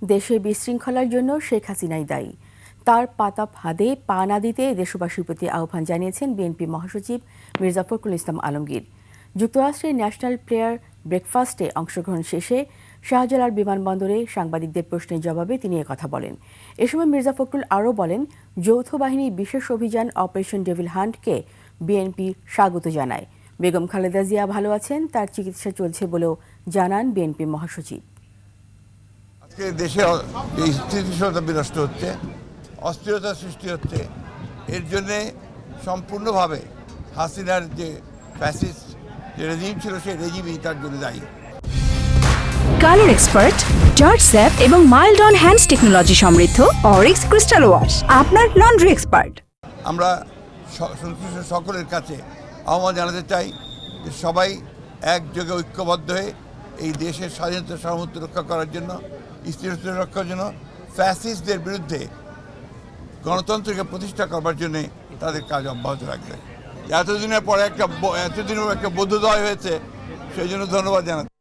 দেশে বিশৃঙ্খলার জন্য শেখ হাসিনাই দায়ী। তার পাতা ফাঁদে পা না দিতে দেশবাসীর প্রতি আহ্বান জানিয়েছেন বিএনপি মহাসচিব মির্জা ফখরুল ইসলাম আলমগীর। যুক্তরাষ্ট্রের ন্যাশনাল প্লেয়ার ব্রেকফাস্টে অংশগ্রহণ শেষে শাহজালাল বিমানবন্দরে সাংবাদিকদের প্রশ্নের জবাবে তিনি একথা বলেন। এ সময় মির্জা ফখরুল আরও বলেন, যৌথ বাহিনীর বিশেষ অভিযান অপারেশন ডেভিল হান্টকে বিএনপি স্বাগত জানায়। বেগম খালেদা জিয়া ভালো আছেন, তার চিকিৎসা চলছে বলেও জানান বিএনপি মহাসচিব। আজকে দেশে এই স্থিতিশীলতা বিনষ্ট হচ্ছে, অস্থিরতা সৃষ্টি হচ্ছে। এর জন্যে সম্পূর্ণভাবে হাসিনার যে ফ্যাসিস্ট যে রেজিম ছিল সেই রেজিমই তার জন্য দায়ী। কালার এক্সপার্ট, জর্জ স্যাপ এবং মাইল্ড অন হ্যান্ডস টেকনোলজি সমৃদ্ধ অরিক্স ক্রিস্টাল ওয়াশ আপনার লন্ড্রি এক্সপার্ট। আমরা সংশ্লিষ্ট সকলের কাছে আহ্বান জানাতে চাই যে সবাই একযোগে ঐক্যবদ্ধ হয়ে এই দেশের স্বাধীনতা সার্বভৌমত্ব রক্ষা করার জন্য, স্থিরতা রক্ষার জন্য, ফ্যাসিস্টদের বিরুদ্ধে গণতন্ত্রকে প্রতিষ্ঠা করবার জন্যে তাদের কাজ অব্যাহত রাখবে। এতদিনের পরে এতদিনের একটা বোধোদয় হয়েছে, সেই জন্য ধন্যবাদ জানাচ্ছি।